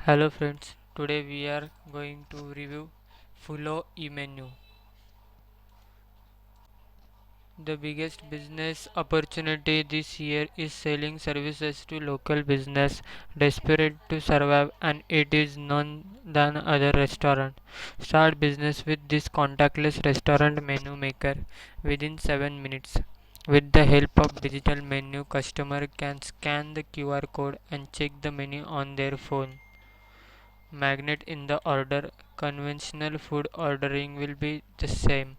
Hello friends, today we are going to review Fulo e-menu. The biggest business opportunity this year is selling services to local business desperate to survive, and it is none than other restaurant. Start business with this contactless restaurant menu maker within 7 minutes. With the help of digital menu, customer can scan the QR code and check the menu on their phone. Magnet in the order. Conventional food ordering will be the same.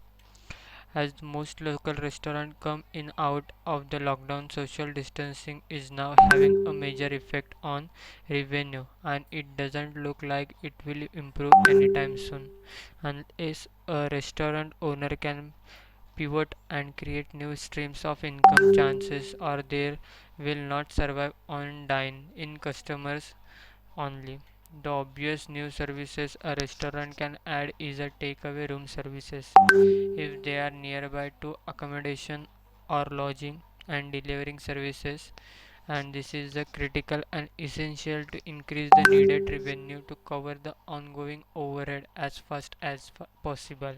As most local restaurants come in out of the lockdown, social distancing is now having a major effect on revenue, and it doesn't look like it will improve anytime soon. Unless a restaurant owner can pivot and create new streams of income, chances are they will not survive on dine in customers only. The obvious new services a restaurant can add is a takeaway room services if they are nearby to accommodation or lodging and delivering services, and this is the critical and essential to increase the needed revenue to cover the ongoing overhead as fast as possible.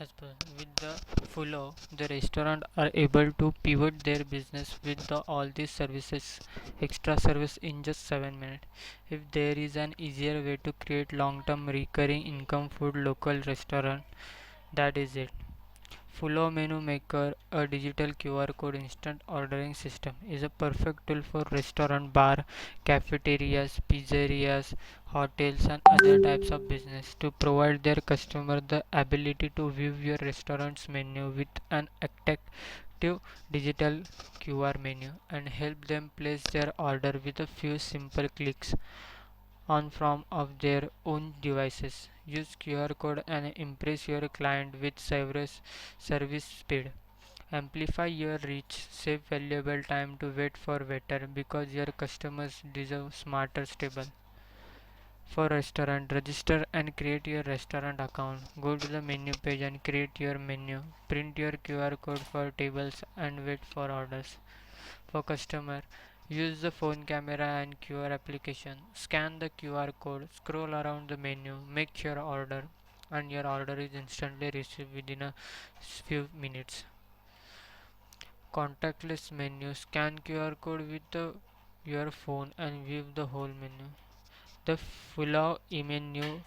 As per with the Fulo, the restaurant are able to pivot their business with all these services, extra service in just 7 minutes. If there is an easier way to create long-term recurring income food local restaurant, that is it. Fulo Menu Maker, a digital QR code instant ordering system, is a perfect tool for restaurant, bar, cafeterias, pizzerias, hotels, and other types of business to provide their customer the ability to view your restaurant's menu with an attractive digital QR menu and help them place their order with a few simple clicks on from of their own devices. Use QR code and impress your client with service speed. Amplify your reach, save valuable time to wait for waiter because your customers deserve smarter stable. For restaurant, register and create your restaurant account. Go to the menu page and create your menu. Print your QR code for tables and wait for orders. For customer, use the phone camera and QR application. Scan the QR code, scroll around the menu, make your order, and your order is instantly received within a few minutes. Contactless menu. Scan QR code with your phone and view the whole menu. The Full menu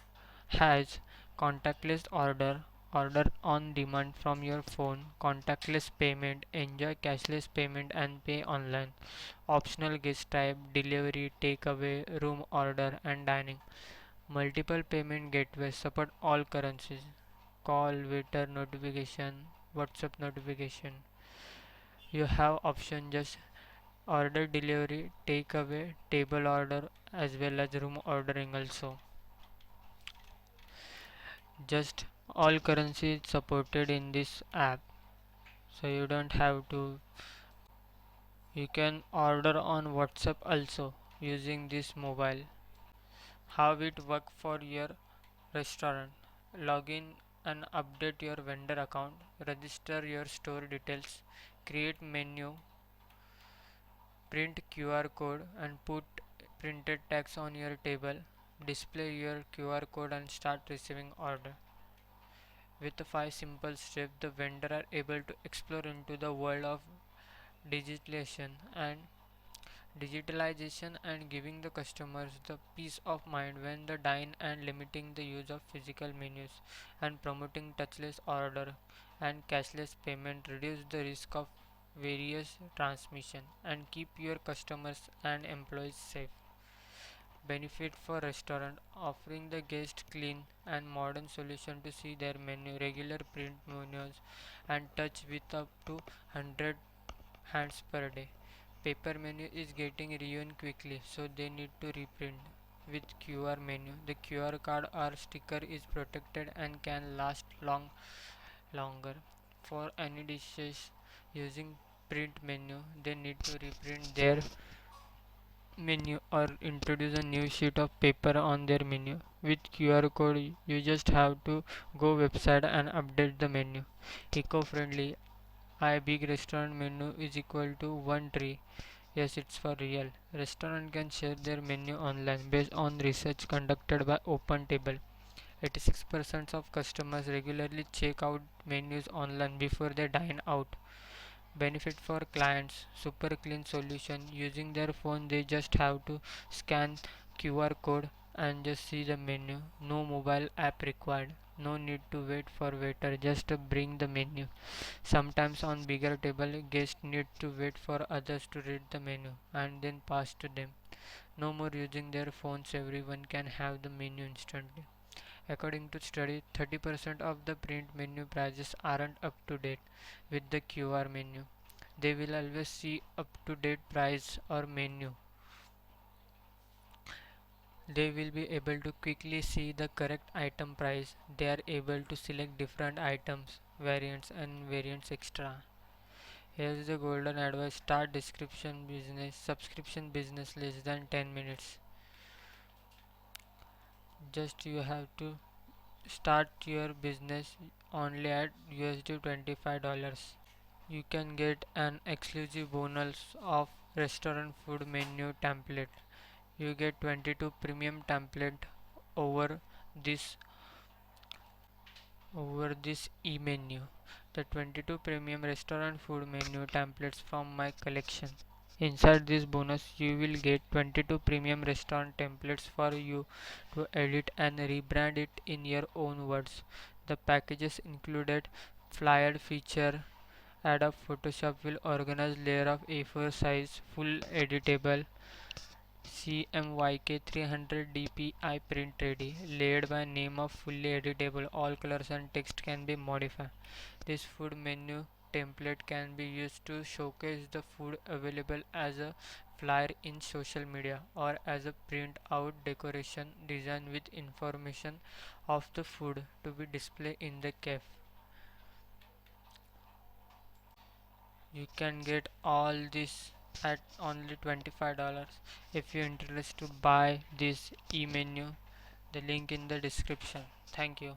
has contactless order on demand from your phone, contactless payment, enjoy cashless payment and pay online, optional guest type, delivery, takeaway, room order and dining, multiple payment gateways, support all currencies, call, waiter notification, WhatsApp notification. You have option just order delivery, takeaway, table order as well as room ordering also. Just all currency is supported in this app, so you don't have to. You can order on WhatsApp also using this mobile. How it work for your restaurant? Log in and update your vendor account, register your store details, create menu, print QR code and put printed text on your table, display your QR code and start receiving order. With the 5 simple steps, the vendor are able to explore into the world of digitalization and giving the customers the peace of mind when they dine, and limiting the use of physical menus and promoting touchless order and cashless payment reduce the risk of various transmission and keep your customers and employees safe. Benefit for restaurant offering the guest clean and modern solution to see their menu, regular print menus and touch with up to 100 hands per day. Paper menu is getting ruined quickly, so they need to reprint. With QR menu, the QR code or sticker is protected and can last longer. For any dishes using print menu, they need to reprint their menu or introduce a new sheet of paper on their menu. With QR code, you just have to go website and update the menu. Eco-friendly. A big restaurant menu is equal to one tree. Yes, it's for real. Restaurant can share their menu online based on research conducted by OpenTable. 86% of customers regularly check out menus online before they dine out. Benefit for clients: super clean solution. Using their phone, they just have to scan QR code and just see the menu. No mobile app required. No need to wait for waiter, just bring the menu. Sometimes on bigger table, guests need to wait for others to read the menu and then pass to them. No more using their phones, everyone can have the menu instantly. According to study, 30% of the print menu prices aren't up to date with the QR menu. They will always see up to date price or menu. They will be able to quickly see the correct item price. They are able to select different items, variants and variants extra. Here is the golden advice: start description business, subscription business less than 10 minutes. Just you have to start your business only at USD $25. You can get an exclusive bonus of restaurant food menu template. You get 22 premium template over this this e-menu. The 22 premium restaurant food menu templates from my collection. Inside this bonus, you will get 22 premium restaurant templates for you to edit and rebrand it in your own words. The packages included flyer feature, Adobe Photoshop will organize layer of A4 size, full editable CMYK 300 dpi print ready, layered by name of fully editable, all colors and text can be modified. This food menu template can be used to showcase the food available as a flyer in social media or as a print out decoration design with information of the food to be displayed in the cafe. You can get all this at only $25. If you're interested to buy this e-menu, the link in the description. Thank you.